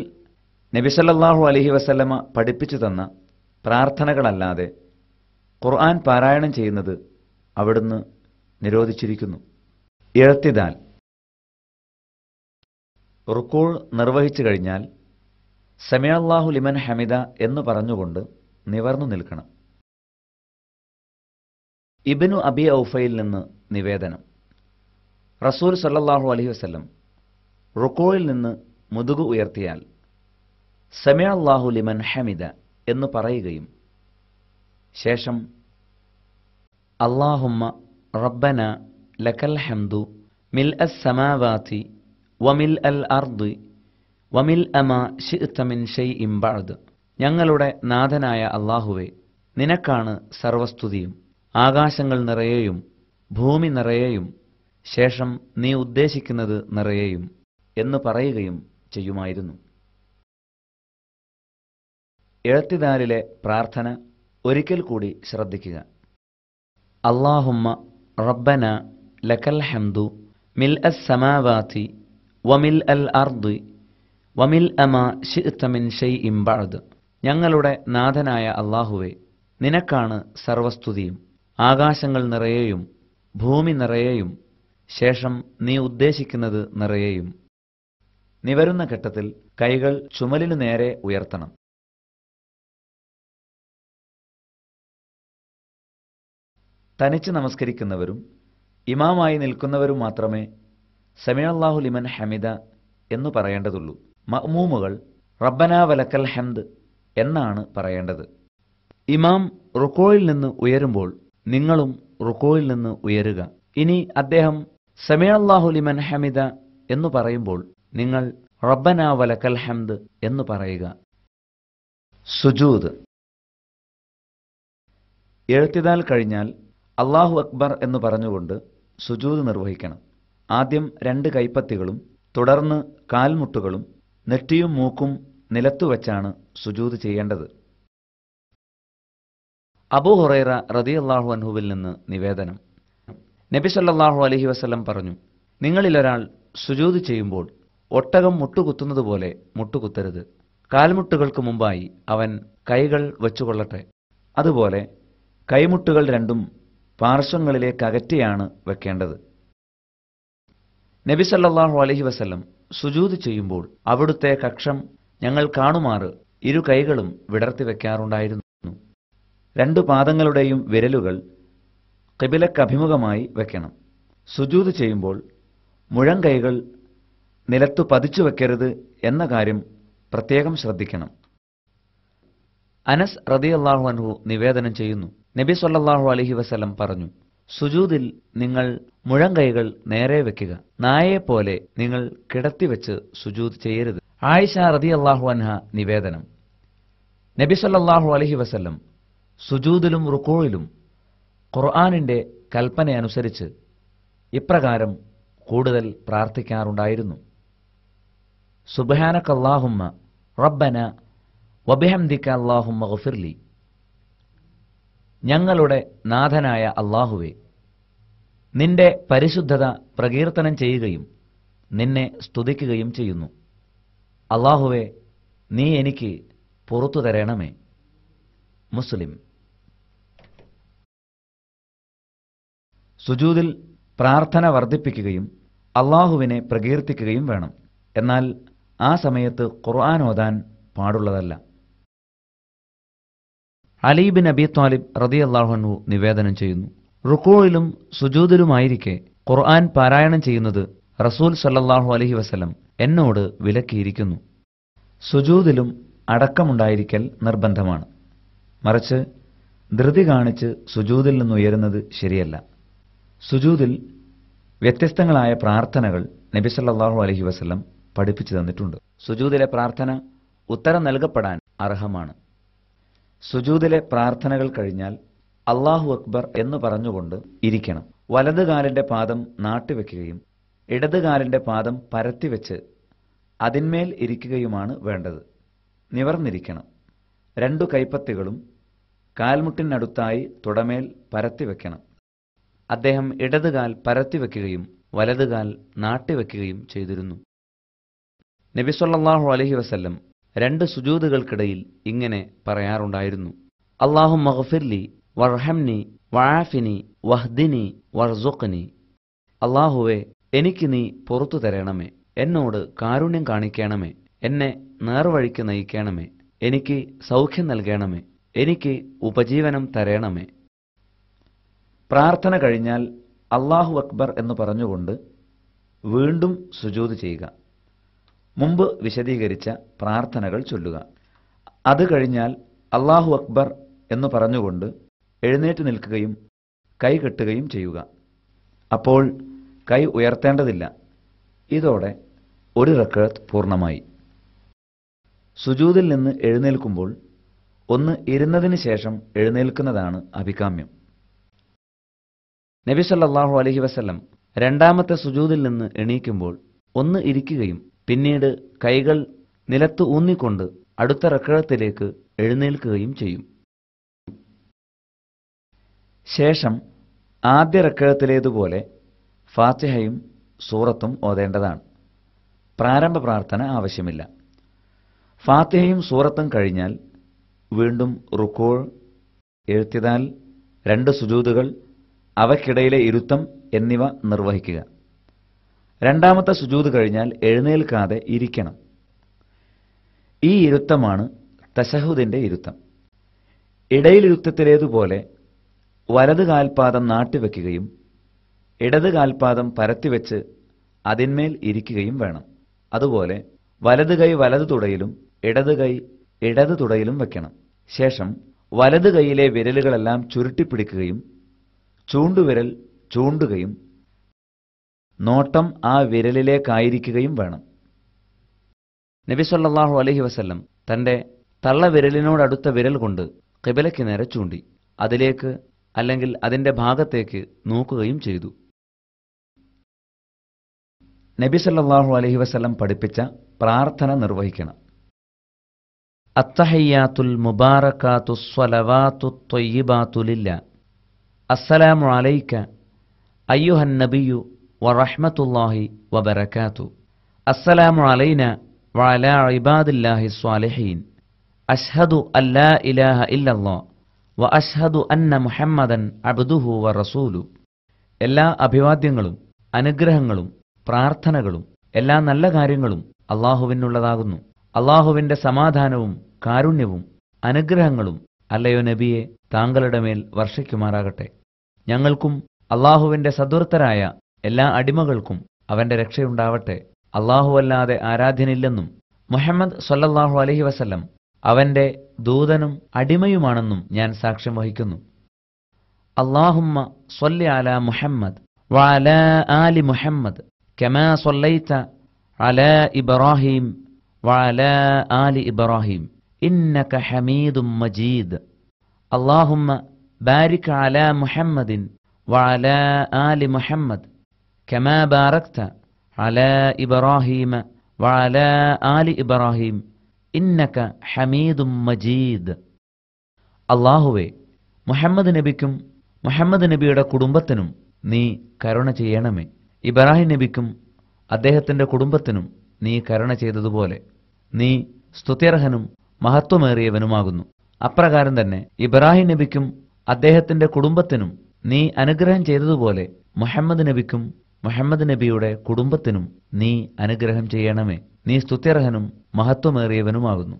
നബി സല്ലല്ലാഹു അലൈഹി വസല്ലമ പഠിപ്പിച്ചു തന്ന പ്രാർത്ഥനകളല്ലാതെ ഖുർആൻ പാരായണം ചെയ്യുന്നത് അവിടുന്ന് നിരോധിച്ചിരിക്കുന്നു. ഇഴത്തിദാൽ. റുക്കൂൾ നിർവഹിച്ചു കഴിഞ്ഞാൽ സമിഅല്ലാഹു ലിമൻ ഹമിദ എന്ന് പറഞ്ഞുകൊണ്ട് നിവർന്നു നിൽക്കണം. ഇബ്നു അബി ഔഫയിൽ നിന്ന് നിവേദനം. റസൂൽ സല്ലല്ലാഹു അലൈഹി വസല്ലം റുക്കൂയിൽ നിന്ന് മുതുകു ഉയർത്തിയാൽ സമിഅല്ലാഹു ലിമൻ ഹമിദ എന്ന് പറയുകയും ശേഷം അല്ലാഹുമ്മ റബ്ബന ലക്കൽ ഹംദു മിൽഅസ് സമാവാതി വമിൽഅൽ അർദി വമിൽഅ മാ ശിഅ്ത മിൻ ശൈഇൻ ബഅദ്. ഞങ്ങളുടെ നാഥനായ അല്ലാഹുവേ, നിനക്കാണ് സർവസ്തുതിയും, ആകാശങ്ങൾ നിറയെയും ഭൂമി നിറയെയും ശേഷം നീ ഉദ്ദേശിക്കുന്നത് നിറയെയും എന്ന് പറയുകയും ചെയ്യുമായിരുന്നു. എഴുത്തിദാലിലെ പ്രാർത്ഥന ഒരിക്കൽ കൂടി ശ്രദ്ധിക്കുക. അല്ലാഹുമ്മ റബ്ബന ലക്കൽ ഹംദു മിൽഅസ് സമാവാതി വമിൽഅൽ അർദി വമിൽഅ മാ ശിഅ്ത മിൻ ശൈഇൻ ബഅദ്. ഞങ്ങളുടെ നാഥനായ അല്ലാഹുവേ, നിനക്കാണ് സർവസ്തുതിയും, ആകാശങ്ങൾ നിറയെയും ഭൂമി നിറയെയും ശേഷം നീ ഉദ്ദേശിക്കുന്നത് നിറയെയും. നിവരുന്ന ഘട്ടത്തിൽ കൈകൾ ചുമലിനു നേരെ ഉയർത്തണം. തനിച്ച് നമസ്കരിക്കുന്നവരും ഇമാമായി നിൽക്കുന്നവരും മാത്രമേ സമിഅല്ലാഹു ലിമൻ ഹമിദ എന്നു പറയേണ്ടതുള്ളൂ. മഅ്മൂമുകൾ റബ്ബന വലക്കൽ ഹംദ് എന്നാണ് പറയേണ്ടത്. ഇമാം റുക്കോയിൽ നിന്ന് ഉയരുമ്പോൾ നിങ്ങളും റുക്കോയിൽ നിന്ന് ഉയരുക. ഇനി അദ്ദേഹം സമിഅല്ലാഹു ലിമൻ ഹമിദ എന്നു പറയുമ്പോൾ നിങ്ങൾ റബ്ബന വലക്കൽ ഹംദ് എന്ന് പറയുക. സുജൂദ്. എഴുത്തിദാൽ കഴിഞ്ഞാൽ അല്ലാഹു അക്ബർ എന്ന് പറഞ്ഞുകൊണ്ട് സുജൂദ് നിർവഹിക്കണം. ആദ്യം 2 കൈപ്പത്തികളും തുടർന്ന് കാൽമുട്ടുകളും നെറ്റിയും മൂക്കും നിലത്തുവച്ചാണ് സുജൂദ് ചെയ്യേണ്ടത്. അബൂ ഹുറൈറ റളിയല്ലാഹു അൻഹുവിൽ നിന്ന് നിവേദനം. നബി സല്ലല്ലാഹു അലൈഹി വസല്ലം പറഞ്ഞു, നിങ്ങളിലൊരാൾ സുജൂദ് ചെയ്യുമ്പോൾ ഒട്ടകം മുട്ടുകുത്തുന്നതുപോലെ മുട്ടുകുത്തരുത്. കാൽമുട്ടുകൾക്ക് മുമ്പായി അവൻ കൈകൾ വെച്ചുകൊള്ളട്ടെ. അതുപോലെ കൈമുട്ടുകൾ രണ്ടും പാർശ്വങ്ങളിലേക്ക് അകറ്റിയാണ് വെക്കേണ്ടത്. നബി സല്ലല്ലാഹു അലൈഹി വസല്ലം സുജൂദ് ചെയ്യുമ്പോൾ അവിടുത്തെ കക്ഷം ഞങ്ങൾ കാണുമാറ് 2 കൈകളും വിടർത്തി വെക്കാറുണ്ടായിരുന്നു. 2 പാദങ്ങളുടെയും വിരലുകൾ ഖിബിലക്കഭിമുഖമായി വെക്കണം. സുജൂദ് ചെയ്യുമ്പോൾ മുഴങ്കൈകൾ നിലത്തു പതിച്ചു വെക്കരുത് എന്ന കാര്യം പ്രത്യേകം ശ്രദ്ധിക്കണം. അനസ് റളിയല്ലാഹു അൻഹു നിവേദനം ചെയ്യുന്നു, നബി സല്ലല്ലാഹു അലൈഹി വസല്ലം പറഞ്ഞു, സുജൂദിൽ നിങ്ങൾ മുഴങ്കൈകൾ നേരെ വെക്കുക. നായയെപ്പോലെ നിങ്ങൾ കിടത്തിവെച്ച് സുജൂദ് ചെയ്യരുത്. ആയിഷ റളിയല്ലാഹു അൻഹ നിവേദനം. നബി സല്ലല്ലാഹു അലൈഹി വസല്ലം സുജൂദിലും റുക്കൂയിലും ഖുർആനിന്റെ കൽപ്പനയനുസരിച്ച് ഇപ്രകാരം കൂടുതൽ പ്രാർത്ഥിക്കാറുണ്ടായിരുന്നു. സുബ്ഹാനക അല്ലാഹുമ്മ റബ്ബന വബിഹംദിക അല്ലാഹുമ്മ ഗഫിർലി. ഞങ്ങളുടെ നാഥനായ അല്ലാഹുവേ, നിന്റെ പരിശുദ്ധത പ്രകീർത്തനം ചെയ്യുകയും നിന്നെ സ്തുതിക്കുകയും ചെയ്യുന്നു. അല്ലാഹുവേ, നീ എനിക്ക് പുറത്തു തരണമേ. മുസ്ലിം. സുജൂദിൽ പ്രാർത്ഥന വർദ്ധിപ്പിക്കുകയും അല്ലാഹുവിനെ പ്രകീർത്തിക്കുകയും വേണം. എന്നാൽ ആ സമയത്ത് ഖുർആൻ ഓതാൻ പാടുള്ളതല്ല. അലി ബിൻ അബി ത്വാലിബ് റളിയല്ലാഹു അൻഹു നിവേദനം ചെയ്യുന്നു, റുക്കൂയിലും സുജൂദിലുമായിരിക്കെ ഖുർആൻ പാരായണം ചെയ്യുന്നത് റസൂൽ സല്ലല്ലാഹു അലൈഹി വസല്ലം എന്നോട് വിലക്കിയിരിക്കുന്നു. സുജൂദിലും അടക്കമുണ്ടായിരിക്കൽ നിർബന്ധമാണ്. മറിച്ച് ധൃതി കാണിച്ച് സുജൂദിൽ നിന്നുയരുന്നത് ശരിയല്ല. സുജൂദിൽ വ്യത്യസ്തങ്ങളായ പ്രാർത്ഥനകൾ നബി സല്ലല്ലാഹു അലൈഹി വസല്ലം പഠിപ്പിച്ചു തന്നിട്ടുണ്ട്. സുജൂദിലെ പ്രാർത്ഥന ഉത്തരം നൽകപ്പെടാൻ അർഹമാണ്. സുജൂദിലെ പ്രാർത്ഥനകൾ കഴിഞ്ഞാൽ അല്ലാഹു അക്ബർ എന്ന് പറഞ്ഞുകൊണ്ട് ഇരിക്കണം. വലതുകാലിന്റെ പാദം നാട്ടിവെക്കുകയും ഇടതുകാലിന്റെ പാദം പരത്തിവെച്ച് അതിന്മേൽ ഇരിക്കുകയുമാണ് വേണ്ടത്. നിവർന്നിരിക്കണം. 2 കൈപ്പത്തികളും കാൽമുട്ടിനടുത്തായി തുടമേൽ പരത്തിവെക്കണം. അദ്ദേഹം ഇടതുകാൽ പരത്തിവെക്കുകയും വലതുകാൽ നാട്ടിവെക്കുകയും ചെയ്തിരുന്നു. നബി സല്ലല്ലാഹു അലൈഹി വസല്ലം 2 സുജൂദുകൾക്കിടയിൽ ഇങ്ങനെ പറയാറുണ്ടായിരുന്നു: അല്ലാഹുമ്മ ഗ്ഫിർലി വർഹംനി വആഫിനി വഹ്ദിനി വർസുഖ്നി. അല്ലാഹുവേ, എനിക്ക് നീ പുറത്തു തരണമേ, എന്നോട് കാരുണ്യം കാണിക്കണമേ, എന്നെ നേർവഴിക്ക് നയിക്കണമേ, എനിക്ക് സൗഖ്യം നൽകണമേ, എനിക്ക് ഉപജീവനം തരണമേ. പ്രാർത്ഥന കഴിഞ്ഞാൽ അല്ലാഹു അക്ബർ എന്ന് പറഞ്ഞുകൊണ്ട് വീണ്ടും സുജൂദ് ചെയ്യുക. മുമ്പ് വിശദീകരിച്ച പ്രാർത്ഥനകൾ ചൊല്ലുക. അത് കഴിഞ്ഞാൽ അല്ലാഹു അക്ബർ എന്ന് പറഞ്ഞുകൊണ്ട് എഴുന്നേറ്റ് നിൽക്കുകയും കൈ കെട്ടുകയും ചെയ്യുക. അപ്പോൾ കൈ ഉയർത്തേണ്ടതില്ല. ഇതോടെ ഒരു റക്അത്ത് പൂർണ്ണമായി. സുജൂദിൽ നിന്ന് എഴുന്നേൽക്കുമ്പോൾ ഒന്ന് ഇരുന്നതിന് ശേഷം എഴുന്നേൽക്കുന്നതാണ് അഭികാമ്യം. നബി സല്ലല്ലാഹു അലൈഹി വസല്ലം രണ്ടാമത്തെ സുജൂദിൽ നിന്ന് എണീക്കുമ്പോൾ ഒന്ന് ഇരിക്കുകയും പിന്നീട് കൈകൾ നിലത്ത് ഊന്നിക്കൊണ്ട് അടുത്ത റക്അത്തിലേക്ക് എഴുന്നേൽക്കുകയും ചെയ്യും. ശേഷം ആദ്യ റക്അത്തിലേതുപോലെ ഫാത്തിഹയും സൂറത്തും ഓതേണ്ടതാണ്. പ്രാരംഭ പ്രാർത്ഥന ആവശ്യമില്ല. ഫാത്തിഹയും സൂറത്തും കഴിഞ്ഞാൽ വീണ്ടും റുക്കൂ, എഴുത്തിദാൽ, 2 സുജൂദുകൾ, അവയ്ക്കിടയിലെ ഇരുത്തം എന്നിവ നിർവഹിക്കുക. രണ്ടാമത്തെ സുജൂദ് കഴിഞ്ഞാൽ എഴുന്നേൽക്കാതെ ഇരിക്കണം. ഈ ഇരുത്തമാണ് തശഹുദിന്റെ ഇരുത്തം. ഇടയിലിരുത്തത്തിലേതുപോലെ വലത് കാൽപാദം നാട്ടിവെക്കുകയും ഇടത് കാൽപാദം പരത്തിവെച്ച് അതിന്മേൽ ഇരിക്കുകയും വേണം. അതുപോലെ വലത് കൈ വലതു തുടയിലും ഇടത് കൈ ഇടത് തുടയിലും വെക്കണം. ശേഷം വലത് കൈയിലെ വിരലുകളെല്ലാം ചുരുട്ടിപ്പിടിക്കുകയും ചൂണ്ടുവിരൽ ചൂണ്ടുകയും നോട്ടം ആ വിരലിലേക്കായിരിക്കുകയും വേണം. നബി സല്ലല്ലാഹു അലൈഹി വസല്ലം തന്റെ തള്ളവിരലിനോടടുത്ത വിരൽ കൊണ്ട് ഖിബലയ്ക്ക് നേരെ ചൂണ്ടി അതിലേക്ക് അല്ലെങ്കിൽ അതിന്റെ ഭാഗത്തേക്ക് നോക്കുകയും ചെയ്തു. നബി സല്ലല്ലാഹു അലൈഹി വസല്ലം പഠിപ്പിച്ച പ്രാർത്ഥന നിർവഹിക്കണം. അത്തഹിയ്യാത്തുൽ മുബാറകാത്തുസ് സ്വലവാത്തുത് ത്വയ്യിബാതു ലില്ലാഹ്. അസ്സലാമു അലൈക അയ്യുഹൻ നബിയ്യു വറഹ്മത്തുള്ളാഹി വബറകാതുഹു. അസ്സലാമു അലൈനാ വഅലാ ഇബാദില്ലാഹി സ്വാലിഹീൻ. അശ്ഹദു അല്ലാ ഇലാഹ ഇല്ലല്ലാഹ് വഅശ്ഹദു അന്ന മുഹമ്മദൻ അബ്ദുഹു വറസൂലുഹു. എല്ലാ അഭിവാദ്യങ്ങളും അനുഗ്രഹങ്ങളും പ്രാർത്ഥനകളും എല്ലാ നല്ല കാര്യങ്ങളും അള്ളാഹുവിനുള്ളതാകുന്നു. അള്ളാഹുവിന്റെ സമാധാനവും കാരുണ്യവും അനുഗ്രഹങ്ങളും അല്ലയോ നബിയെ താങ്കളുടെ മേൽ വർഷിക്കുമാറാകട്ടെ. ഞങ്ങൾക്കും അള്ളാഹുവിന്റെ സദ്വൃത്തരായ എല്ലാ അടിമകൾക്കും അവന്റെ രക്ഷയുണ്ടാവട്ടെ. അല്ലാഹുവല്ലാതെ ആരാധ്യനില്ലെന്നും മുഹമ്മദ് സ്വല്ലല്ലാഹു അലൈഹി വസല്ലം അവന്റെ ദൂതനും അടിമയുമാണെന്നും ഞാൻ സാക്ഷ്യം വഹിക്കുന്നു. അല്ലാഹുമ്മ സ്വല്ലി അലാ മുഹമ്മദ് വഅലാ ആലി മുഹമ്മദ് കമാ സ്വല്ലൈത അലാ ഇബ്രാഹിം വഅലാ ആലി ഇബ്രാഹിം ഇന്നക ഹമീദും മജീദ്. അല്ലാഹുമ്മ ബാരിക് അലാ മുഹമ്മദിൻ വഅലാ ആലി മുഹമ്മദ് കമാ ബാരക്ത അലാ ഇബ്രാഹിം വഅലാ ആലി ഇബ്രാഹിം ഇന്നക ഹമീദും മജീദ്. അല്ലാഹുവേ, മുഹമ്മദ് നബിക്കും മുഹമ്മദ് നബിയുടെ കുടുംബത്തിനും നീ കരുണ ചെയ്യണമേ. ഇബ്രാഹിം നബിക്കും അദ്ദേഹത്തിന്റെ കുടുംബത്തിനും നീ കരുണ ചെയ്തതുപോലെ നീ സ്തുത്യർഹനും മഹത്വമേറിയവനുമാകുന്നു. അപ്രകാരം തന്നെ ഇബ്രാഹിം നബിക്കും അദ്ദേഹത്തിന്റെ കുടുംബത്തിനും നീ അനുഗ്രഹം ചെയ്തതുപോലെ മുഹമ്മദ് നബിക്കും മുഹമ്മദ് നബിയുടെ കുടുംബത്തിനും നീ അനുഗ്രഹം ചെയ്യണമേ. നീ സ്തുത്യർഹനും മഹത്വമേറിയവനുമാകുന്നു.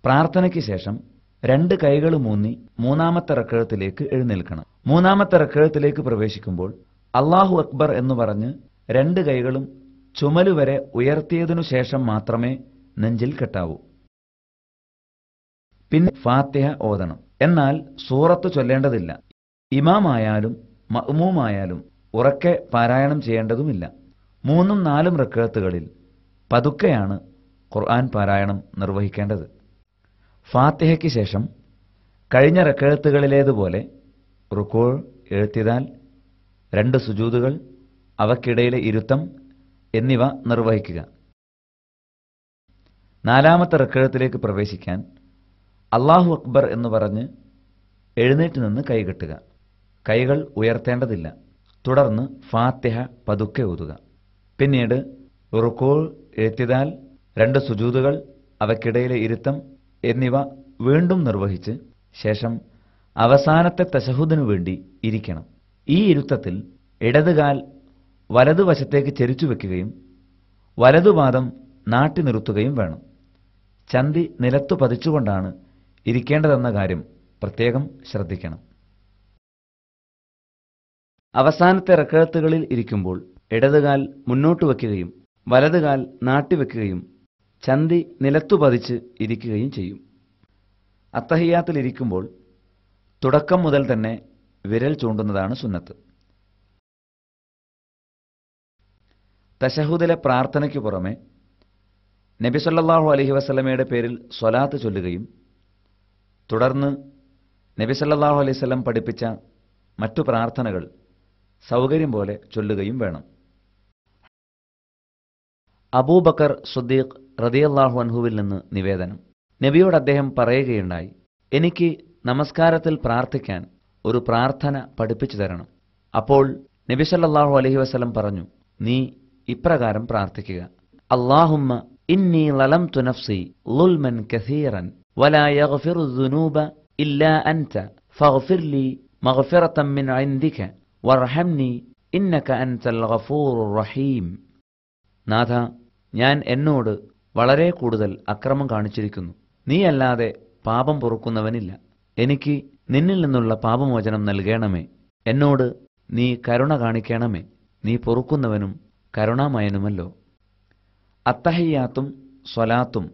പ്രാർത്ഥനയ്ക്ക് ശേഷം 2 കൈകളും ഊന്നി മൂന്നാമത്തെ റക്അത്തിലേക്ക് എഴുന്നേൽക്കണം. മൂന്നാമത്തെ റക്അത്തിലേക്ക് പ്രവേശിക്കുമ്പോൾ അല്ലാഹു അക്ബർ എന്ന് പറഞ്ഞ് 2 കൈകളും ചുമലുവരെ ഉയർത്തിയതിനു ശേഷം മാത്രമേ നെഞ്ചിൽ കെട്ടാവൂ. പിന്നെ ഫാത്തിഹ ഓതണം. എന്നാൽ സൂറത്ത് ചൊല്ലേണ്ടതില്ല. ഇമാമായാലും മഅ്മൂമായാലും ഉറക്കെ പാരായണം ചെയ്യേണ്ടതുമില്ല. 3ഉം 4ഉം റക്അത്തുകളിൽ പതുക്കെയാണ് ഖുർആൻ പാരായണം നിർവഹിക്കേണ്ടത്. ഫാത്തിഹയ്ക്ക് ശേഷം കഴിഞ്ഞ റക്അത്തുകളിലേതുപോലെ റുക്കൂ, എഴുത്തിദാൽ, 2 സുജൂദുകൾ, അവയ്ക്കിടയിലെ ഇരുത്തം എന്നിവ നിർവഹിക്കുക. 4ാമത്തെ റക്അത്തിലേക്ക് പ്രവേശിക്കാൻ അല്ലാഹു അക്ബർ എന്ന് പറഞ്ഞ് എഴുന്നേറ്റ് നിന്ന് കൈകെട്ടുക. കൈകൾ ഉയർത്തേണ്ടതില്ല. തുടർന്ന് ഫാത്തിഹ പതുക്കെ ഓതുക. പിന്നീട് റുക്കൂ, എഴുത്തിദാൽ, 2 സുജൂദുകൾ, അവയ്ക്കിടയിലെ ഇരുത്തം എന്നിവ വീണ്ടും നിർവഹിച്ച് ശേഷം അവസാനത്തെ തശഹുദിനു വേണ്ടി ഇരിക്കണം. ഈ ഇരുത്തത്തിൽ ഇടതുകാൽ വലതുവശത്തേക്ക് ചെരിച്ചു വെക്കുകയും വലതുപാദം നാട്ടി നിർത്തുകയും വേണം. ചന്തി നിലത്തു പതിച്ചുകൊണ്ടാണ് ഇരിക്കേണ്ടതെന്ന കാര്യം പ്രത്യേകം ശ്രദ്ധിക്കണം. അവസാനത്തെ റക്അത്തുകളിൽ ഇരിക്കുമ്പോൾ ഇടതുകാൽ മുന്നോട്ട് വയ്ക്കുകയും വലതുകാൽ നാട്ടിവെക്കുകയും ചന്തി നിലത്തു പതിച്ച് ഇരിക്കുകയും ചെയ്യും. അത്തഹിയ്യാത്തിൽ ഇരിക്കുമ്പോൾ തുടക്കം മുതൽ തന്നെ വിരൽ ചൂണ്ടുന്നതാണ് സുന്നത്ത്. തശഹുദിലെ പ്രാർത്ഥനയ്ക്കു പുറമെ നബി സല്ലല്ലാഹു അലൈഹി വസല്ലമയുടെ പേരിൽ സ്വലാത്ത് ചൊല്ലുകയും തുടർന്ന് നബി സല്ലല്ലാഹു അലൈഹി വസല്ലം പഠിപ്പിച്ച മറ്റു പ്രാർത്ഥനകൾ സൗകര്യം പോലെ ചൊല്ലുകയും വേണം. അബൂബക്കർ സിദ്ദീഖ് റളിയല്ലാഹു അൻഹുവിൽ നിന്ന് നിവേദനം. നബിയോട് അദ്ദേഹം പറയുകയുണ്ടായി, എനിക്ക് നമസ്കാരത്തിൽ പ്രാർത്ഥിക്കാൻ ഒരു പ്രാർത്ഥന പഠിപ്പിച്ചു തരണം. അപ്പോൾ നബി സല്ലല്ലാഹു അലൈഹി വസല്ലം പറഞ്ഞു, നീ ഇപ്രകാരം പ്രാർത്ഥിക്കുക: അല്ലാഹുമ്മ ഇന്നി ലലംതു നഫ്സി ളുൽമൻ കസീറൻ വലാ യഗ്ഫിറു ദുനൂബ ഇല്ലാ അൻത ഫഗ്ഫിർ ലി മഗ്ഫിറതൻ മിൻ ഇൻദിക വർഹംനി ഇന്നക അൻതൽ ഗഫൂറുർ റഹീം. നാഥ, ഞാൻ എന്നോട് വളരെ കൂടുതൽ അക്രമം കാണിച്ചിരിക്കുന്നു. നീയല്ലാതെ പാപം പൊറുക്കുന്നവനില്ല. എനിക്ക് നിന്നിൽ നിന്നുള്ള പാപമോചനം നൽകണമേ. എന്നോട് നീ കരുണ കാണിക്കണമേ. നീ പൊറുക്കുന്നവനും കരുണാമയനുമല്ലോ. അത്തഹിയ്യാത്തും സ്വലാത്തും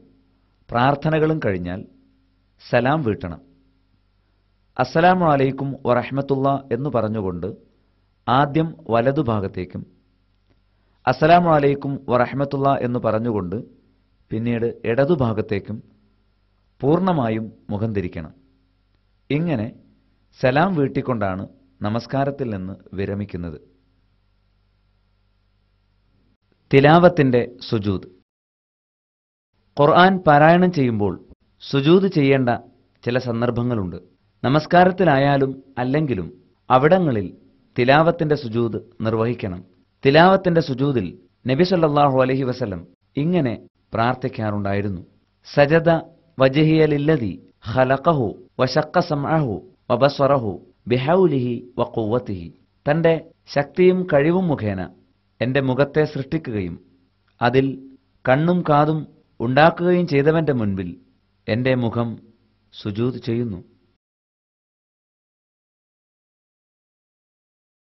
പ്രാർത്ഥനകളും കഴിഞ്ഞാൽ സലാം വീട്ടണം. അസ്സലാമു അലൈക്കും വറഹ്മത്തുള്ളാ എന്ന് പറഞ്ഞുകൊണ്ട് ആദ്യം വലതുഭാഗത്തേക്കും അസ്സലാമു അലൈക്കും വറഹ്മത്തുള്ളാ എന്ന് പറഞ്ഞുകൊണ്ട് പിന്നീട് ഇടതുഭാഗത്തേക്കും പൂർണ്ണമായും മുഖം തിരിക്കണം. ഇങ്ങനെ സലാം വീട്ടിക്കൊണ്ടാണ് നമസ്കാരത്തിൽ നിന്ന് വിരമിക്കുന്നത്. തിലാവത്തിന്റെ സുജൂദ്. ഖുർആൻ പാരായണം ചെയ്യുമ്പോൾ സുജൂദ് ചെയ്യേണ്ട ചില സന്ദർഭങ്ങളുണ്ട്. നമസ്കാരത്തിലായാലും അല്ലെങ്കിലും അവിടങ്ങളിൽ തിലാവത്തിന്റെ സുജൂദ് നിർവഹിക്കണം. തിലാവത്തിന്റെ സുജൂദിൽ നബി സല്ലല്ലാഹു അലൈഹി വസല്ലം ഇങ്ങനെ പ്രാർത്ഥിക്കാറുണ്ടായിരുന്നു: സജദ വജ്ഹിയ ലില്ലദി ഖലഖഹു വശഖ സമഅഹു വബസറഹു ബിഹൗലിഹി വഖുവ്വതിഹി. തന്റെ ശക്തിയും കഴിവും മുഖേന എന്റെ മുഖത്തെ സൃഷ്ടിക്കുകയും അതിൽ കണ്ണും കാതും ഉണ്ടാക്കുകയും ചെയ്തവന്റെ മുൻപിൽ എന്റെ മുഖം സുജൂദ് ചെയ്യുന്നു.